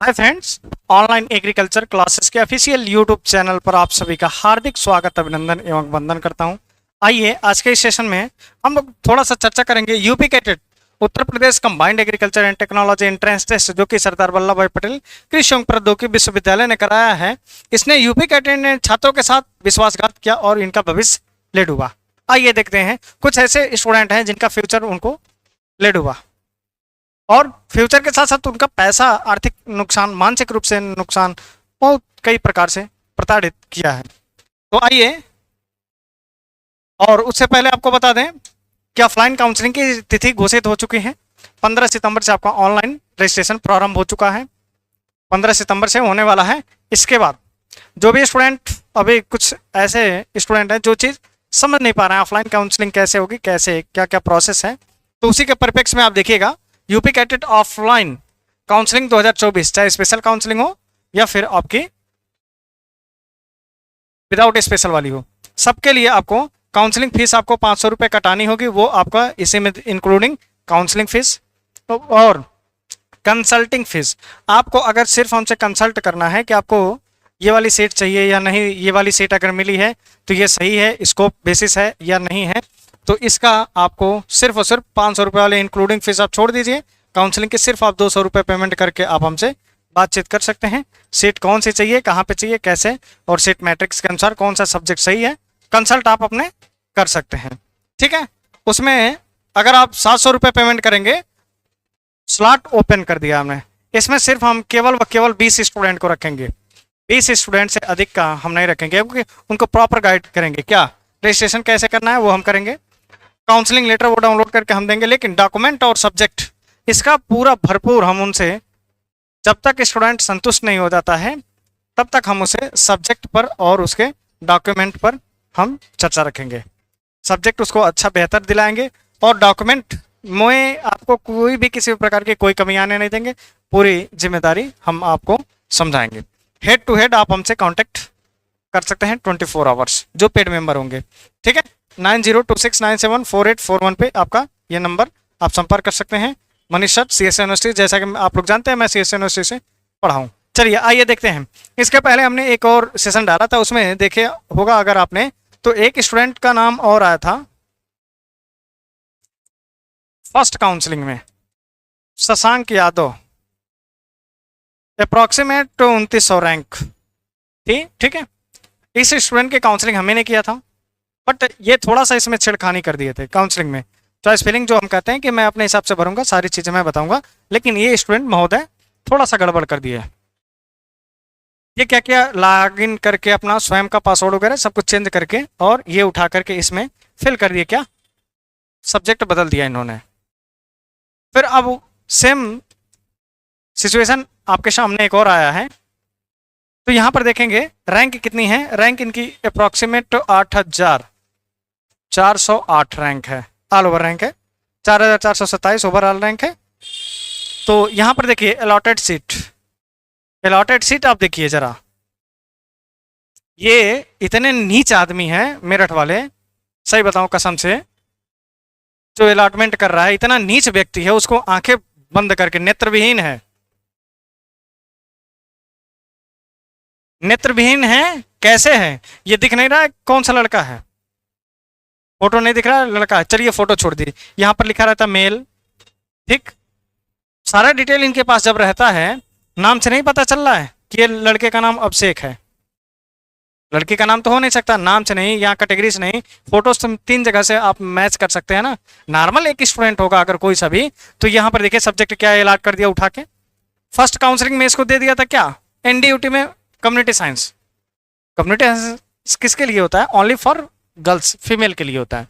Hi friends, online agriculture classes के official YouTube channel पर आप सभी का हार्दिक स्वागत, अभिनंदन एवं वंदन करता हूं। आइए आज के इस सेशन में हम लोग थोड़ा सा चर्चा करेंगे UP CATET Uttar Pradesh combined agriculture and technology entrance test जो कि सरदार वल्लभ भाई पटेल कृषि एवं प्रौद्योगिकी विश्वविद्यालय ने कराया है। इसने यूपी कैटेट ने छात्रों के साथ विश्वासघात किया और इनका भविष्य ले डूबा। आइए देखते हैं, कुछ ऐसे स्टूडेंट हैं जिनका फ्यूचर उनको ले डूबा और फ्यूचर के साथ साथ उनका पैसा, आर्थिक नुकसान, मानसिक रूप से नुकसान, बहुत कई प्रकार से प्रताड़ित किया है। तो आइए, और उससे पहले आपको बता दें कि ऑफलाइन काउंसलिंग की तिथि घोषित हो चुकी है। 15 सितंबर से आपका ऑनलाइन रजिस्ट्रेशन प्रारंभ हो चुका है, 15 सितंबर से होने वाला है। इसके बाद जो भी स्टूडेंट, अभी कुछ ऐसे स्टूडेंट हैं जो चीज़ समझ नहीं पा रहे हैं ऑफलाइन काउंसलिंग कैसे होगी, कैसे क्या क्या प्रोसेस है, तो उसी के परिप्रेक्ष्य में आप देखिएगा यूपी कैटेट ऑफलाइन काउंसलिंग 2024, चाहे स्पेशल काउंसलिंग हो या फिर आपकी विदाउट स्पेशल वाली हो, सबके लिए आपको काउंसलिंग फीस आपको 500 रुपये कटानी होगी। वो आपका इसी में इंक्लूडिंग काउंसलिंग फीस और कंसल्टिंग फीस। आपको अगर सिर्फ हमसे कंसल्ट करना है कि आपको ये वाली सीट चाहिए या नहीं, ये वाली सीट अगर मिली है तो ये सही है, स्कोप बेसिस है या नहीं है, तो इसका आपको सिर्फ और सिर्फ 500 रुपये वाले इंक्लूडिंग फीस आप छोड़ दीजिए। काउंसलिंग के सिर्फ आप 200 रुपये पेमेंट करके आप हमसे बातचीत कर सकते हैं। सीट कौन सी चाहिए, कहाँ पे चाहिए, कैसे, और सीट मैट्रिक्स के अनुसार कौन सा सब्जेक्ट सही है, कंसल्ट आप अपने कर सकते हैं। ठीक है, उसमें अगर आप 700 रुपये पेमेंट करेंगे, स्लॉट ओपन कर दिया हमने। इसमें सिर्फ हम केवल व केवल 20 स्टूडेंट को रखेंगे, 20 स्टूडेंट से अधिक का हम नहीं रखेंगे, क्योंकि उनको प्रॉपर गाइड करेंगे। क्या रजिस्ट्रेशन कैसे करना है वो हम करेंगे, काउंसलिंग लेटर वो डाउनलोड करके हम देंगे, लेकिन डॉक्यूमेंट और सब्जेक्ट इसका पूरा भरपूर हम उनसे, जब तक स्टूडेंट संतुष्ट नहीं हो जाता है तब तक हम उसे सब्जेक्ट पर और उसके डॉक्यूमेंट पर हम चर्चा रखेंगे। सब्जेक्ट उसको अच्छा बेहतर दिलाएंगे और डॉक्यूमेंट में आपको कोई भी किसी प्रकार की कोई कमी आने नहीं देंगे। पूरी जिम्मेदारी हम आपको समझाएंगे। हेड टू हेड आप हमसे कांटेक्ट कर सकते हैं 24 आवर्स, जो पेड मेंबर होंगे। ठीक है, 9026974841 पे आपका ये नंबर आप संपर्क कर सकते हैं। मनीष सर, CSA यूनिवर्सिटी, जैसा कि आप लोग जानते हैं मैं CSA यूनिवर्सिटी से पढ़ा हूँ। चलिए आइए देखते हैं। इसके पहले हमने एक और सेशन डाला था, उसमें देखे होगा अगर आपने, तो एक स्टूडेंट का नाम और आया था फर्स्ट काउंसलिंग में, शशांक यादव, अप्रॉक्सीमेट 2900 रैंक थी। ठीक है, इस स्टूडेंट की काउंसलिंग हमें ने किया था, बट ये थोड़ा सा इसमें छेड़खानी कर दिए थे काउंसलिंग में। चॉइस फिलिंग जो हम कहते हैं कि मैं अपने हिसाब से भरूंगा, सारी चीज़ें मैं बताऊंगा, लेकिन ये स्टूडेंट महोदय थोड़ा सा गड़बड़ कर दिया है। ये क्या क्या लॉगिन करके अपना स्वयं का पासवर्ड वगैरह सब कुछ चेंज करके और ये उठा करके इसमें फिल कर दिया, क्या सब्जेक्ट बदल दिया इन्होंने। फिर अब सेम सिचुएशन आपके सामने एक और आया है। तो यहाँ पर देखेंगे रैंक कितनी है, रैंक इनकी अप्रॉक्सीमेट 8408 रैंक है, ऑल ओवर रैंक है, 4427 ओवरऑल रैंक है। तो यहाँ पर देखिए अलॉटेड सीट आप देखिए जरा, ये इतने नीच आदमी हैं मेरठ वाले, सही बताऊं कसम से, जो अलॉटमेंट कर रहा है इतना नीच व्यक्ति है, उसको आंखें बंद करके, नेत्रविहीन है, नेत्रविहीन है। कैसे है ये दिख नहीं रहा है कौन सा लड़का है, फोटो नहीं दिख रहा है, लड़का है। चलिए फोटो छोड़ दी, यहाँ पर लिखा रहता मेल। ठीक, सारा डिटेल इनके पास जब रहता है, नाम से नहीं पता चल रहा है कि ये लड़के का नाम अभिषेक है, लड़की का नाम तो हो नहीं सकता, नाम से नहीं, यहाँ कैटेगरी से नहीं, फोटो से 3 जगह से आप मैच कर सकते हैं ना। नॉर्मल एक स्टूडेंट होगा अगर कोई सा भी, तो यहाँ पर देखिए सब्जेक्ट क्या अलॉट कर दिया उठा के। फर्स्ट काउंसलिंग में इसको दे दिया था क्या, NDUT में कम्युनिटी साइंस। कम्युनिटी साइंस किसके लिए होता है, ओनली फॉर गर्ल्स, फीमेल के लिए होता है।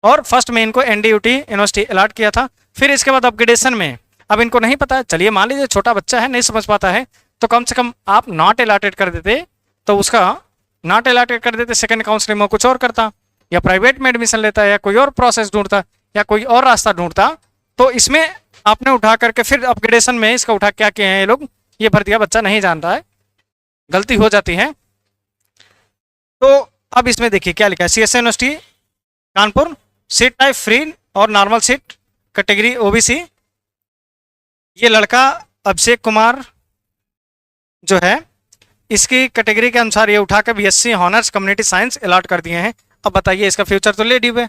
और फर्स्ट में इनको NDUT यूनिवर्सिटी अलॉट किया था। फिर इसके बाद अपग्रेडेशन में अब इनको नहीं पता है, चलिए मान लीजिए छोटा बच्चा है नहीं समझ पाता है, तो कम से कम आप नॉट अलॉटेड कर देते, तो उसका नॉट अलॉटेड कर देते, सेकंड काउंसलिंग में कुछ और करता, या प्राइवेट में एडमिशन लेता, या कोई और प्रोसेस ढूंढता, या कोई और रास्ता ढूंढता। तो इसमें आपने उठा करके फिर अपग्रेडेशन में इसका उठा क्या किए हैं ये लोग, ये भर दिया, बच्चा नहीं जान रहा है, गलती हो जाती है। तो अब इसमें देखिए क्या लिखा है, CSA university Kanpur, seat type free और नॉर्मल सीट, कैटेगरी OBC। ये लड़का अभिषेक कुमार जो है इसकी कैटेगरी के अनुसार ये उठा के BSc honours community science allot कर दिए हैं। अब बताइए इसका फ्यूचर तो ले ड्यू है।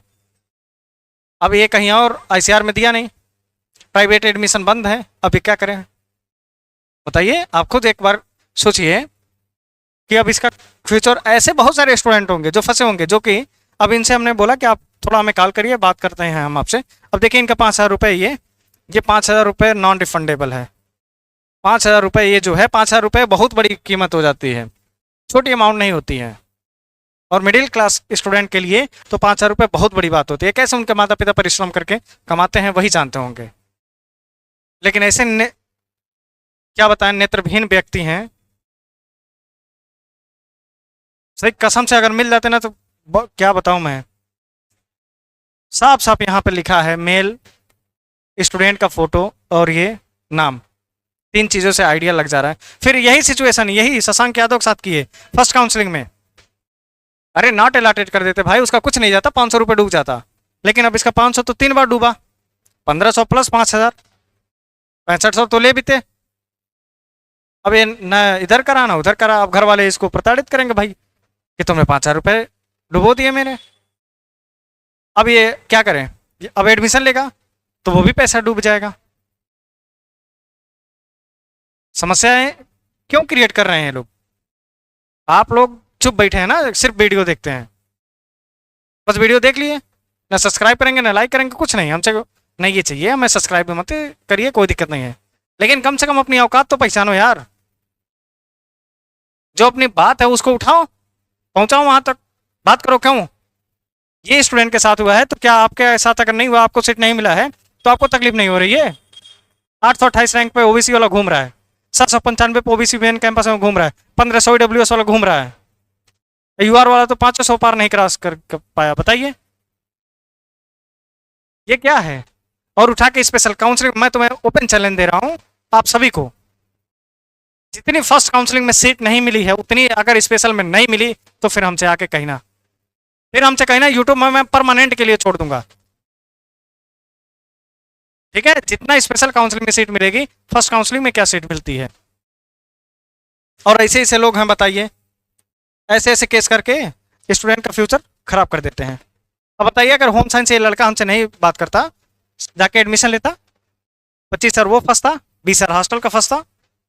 अब ये कहीं और आईसीआर में दिया नहीं, प्राइवेट एडमिशन बंद है, अभी क्या करें बताइए। आप खुद एक बार सोचिए कि अब इसका फ्यूचर, ऐसे बहुत सारे स्टूडेंट होंगे जो फंसे होंगे, जो कि अब इनसे हमने बोला कि आप थोड़ा हमें कॉल करिए, बात करते हैं हम आपसे। अब देखिए इनका 5,000 रुपये, ये 5,000 रुपये नॉन रिफंडेबल है। 5,000 रुपये ये जो है, 5,000 रुपये बहुत बड़ी कीमत हो जाती है, छोटी अमाउंट नहीं होती है। और मिडिल क्लास स्टूडेंट के लिए तो 5,000 रुपये बहुत बड़ी बात होती है। कैसे उनके माता पिता परिश्रम करके कमाते हैं वही जानते होंगे। लेकिन ऐसे क्या बताएं, नेत्रहीन व्यक्ति हैं, सही कसम से अगर मिल जाते ना तो क्या बताऊं मैं। साफ साफ यहाँ पे लिखा है मेल, स्टूडेंट का फोटो और ये नाम, 3 चीज़ों से आइडिया लग जा रहा है। फिर यही सिचुएशन, यही शशांक यादव के साथ की है फर्स्ट काउंसलिंग में। अरे नॉट अलॉटेड कर देते भाई, उसका कुछ नहीं जाता, 500 रुपये डूब जाता। लेकिन अब इसका 500 तो 3 बार डूबा, 1500 प्लस 5,000, 6500 तो ले भी थे। अब ये न इधर करा ना उधर करा, अब घर वाले इसको प्रताड़ित करेंगे भाई कि तुमने 5,000 रुपये डुबो दिए मेरे। अब ये क्या करें, अब एडमिशन लेगा तो वो भी पैसा डूब जाएगा। समस्याएं क्यों क्रिएट कर रहे हैं लोग। आप लोग चुप बैठे हैं ना, सिर्फ वीडियो देखते हैं, बस वीडियो देख लिए, ना सब्सक्राइब करेंगे ना लाइक करेंगे, कुछ नहीं। हमसे नहीं ये चाहिए, हमें सब्सक्राइब मत करिए, कोई दिक्कत नहीं है, लेकिन कम से कम अपनी औकात तो पहचानो यार। जो अपनी बात है उसको उठाओ, पहुंचाओ वहां तक, बात करो। क्यों ये स्टूडेंट के साथ हुआ है तो क्या आपके साथ अगर नहीं हुआ, आपको सीट नहीं मिला है तो आपको तकलीफ नहीं हो रही है। 828 रैंक पे ओबीसी वाला घूम रहा है, 795 पे ओबीसी मेन कैंपस में घूम रहा है, 1500 ईडब्ल्यूएस वाला घूम रहा है, यूआर वाला तो 500 पार नहीं क्रॉस कर पाया। बताइए ये क्या है। और उठा के स्पेशल काउंसलिंग, मैं तुम्हें ओपन चैलेंज दे रहा हूं आप सभी को, जितनी फर्स्ट काउंसलिंग में सीट नहीं मिली है उतनी अगर स्पेशल में नहीं मिली तो फिर हमसे आके कहना, फिर हमसे कहना, यूट्यूब में मैं परमानेंट के लिए छोड़ दूंगा। ठीक है, जितना स्पेशल काउंसलिंग में सीट मिलेगी, फर्स्ट काउंसलिंग में क्या सीट मिलती है। और ऐसे ऐसे लोग हैं बताइए, ऐसे ऐसे केस करके स्टूडेंट का फ्यूचर खराब कर देते हैं। अब बताइए अगर होम साइंस ये लड़का हमसे नहीं बात करता, जाके एडमिशन लेता, 25,000 वो फंसता, 20,000 हॉस्टल का फंसता,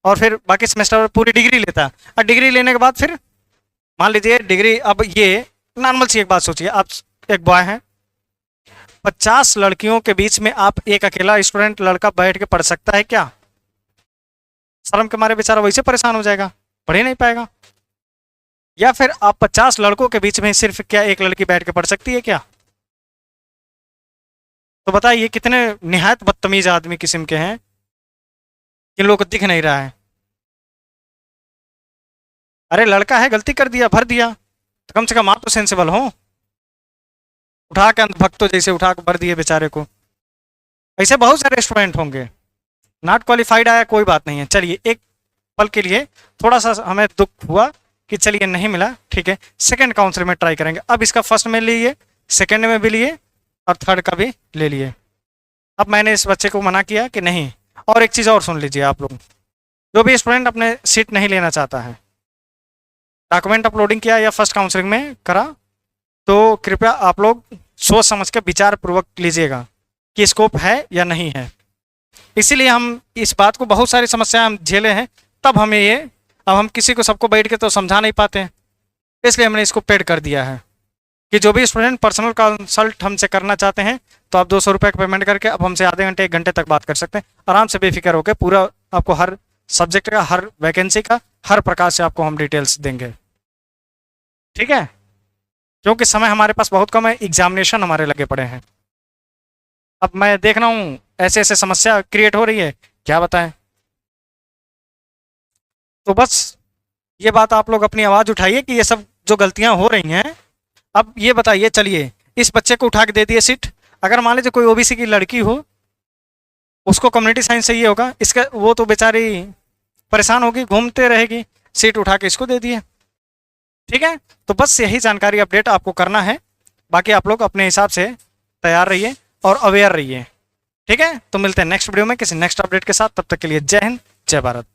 और फिर बाकी सेमेस्टर पूरी डिग्री लेता। और डिग्री लेने के बाद फिर मान लीजिए डिग्री, अब ये नॉर्मल सी एक बात सोचिए, आप एक बॉय हैं, 50 लड़कियों के बीच में आप एक अकेला स्टूडेंट लड़का बैठ के पढ़ सकता है क्या। शर्म के मारे बेचारा वैसे परेशान हो जाएगा, पढ़ ही नहीं पाएगा। या फिर आप 50 लड़कों के बीच में सिर्फ क्या एक लड़की बैठ के पढ़ सकती है क्या। तो बताइए कितने निहायत बदतमीज आदमी किस्म के हैं, किन लोगों को दिख नहीं रहा है। अरे लड़का है, गलती कर दिया, भर दिया, तो कम से कम आप तो सेंसिबल हो। उठा के अंधभक्तों जैसे उठा के भर दिए बेचारे को। ऐसे बहुत सारे स्टूडेंट होंगे, नॉट क्वालिफाइड आया कोई बात नहीं है। चलिए एक पल के लिए थोड़ा सा हमें दुख हुआ कि चलिए नहीं मिला, ठीक है, सेकंड काउंसिल में ट्राई करेंगे। अब इसका फर्स्ट में लिए, सेकंड में भी लिए, और थर्ड का भी ले लिए। अब मैंने इस बच्चे को मना किया कि नहीं। और एक चीज़ और सुन लीजिए आप लोग, जो भी स्टूडेंट अपने सीट नहीं लेना चाहता है, डॉक्यूमेंट अपलोडिंग किया या फर्स्ट काउंसलिंग में करा, तो कृपया आप लोग सोच समझ के विचार पूर्वक लीजिएगा कि स्कोप है या नहीं है। इसीलिए हम इस बात को, बहुत सारी समस्याएं हम झेले हैं, तब हमें ये, अब हम किसी को सबको बैठ के तो समझा नहीं पाते हैं, इसलिए हमने इसको पेड कर दिया है कि जो भी स्टूडेंट पर्सनल कंसल्ट हमसे करना चाहते हैं तो आप 200 रुपये का पेमेंट करके अब हमसे आधे घंटे 1 घंटे तक बात कर सकते हैं। आराम से बेफिक्र होकर पूरा आपको हर सब्जेक्ट का, हर वैकेंसी का, हर प्रकार से आपको हम डिटेल्स देंगे। ठीक है, क्योंकि समय हमारे पास बहुत कम है, एग्जामिनेशन हमारे लगे पड़े हैं। अब मैं देख रहा हूँ ऐसे ऐसे समस्या क्रिएट हो रही है, क्या बताएं। तो बस ये बात आप लोग अपनी आवाज़ उठाइए कि ये सब जो गलतियां हो रही हैं। अब ये बताइए, चलिए इस बच्चे को उठा के दे दिए सीट, अगर मान लीजिए कोई ओबीसी की लड़की हो, उसको कम्युनिटी साइंस चाहिए होगा, इसका वो तो बेचारी परेशान होगी, घूमते रहेगी, सीट उठा के इसको दे दिए। ठीक है, तो बस यही जानकारी अपडेट आपको करना है, बाकी आप लोग अपने हिसाब से तैयार रहिए और अवेयर रहिए। ठीक है, तो मिलते हैं नेक्स्ट वीडियो में किसी नेक्स्ट अपडेट के साथ, तब तक के लिए जय हिंद, जय भारत।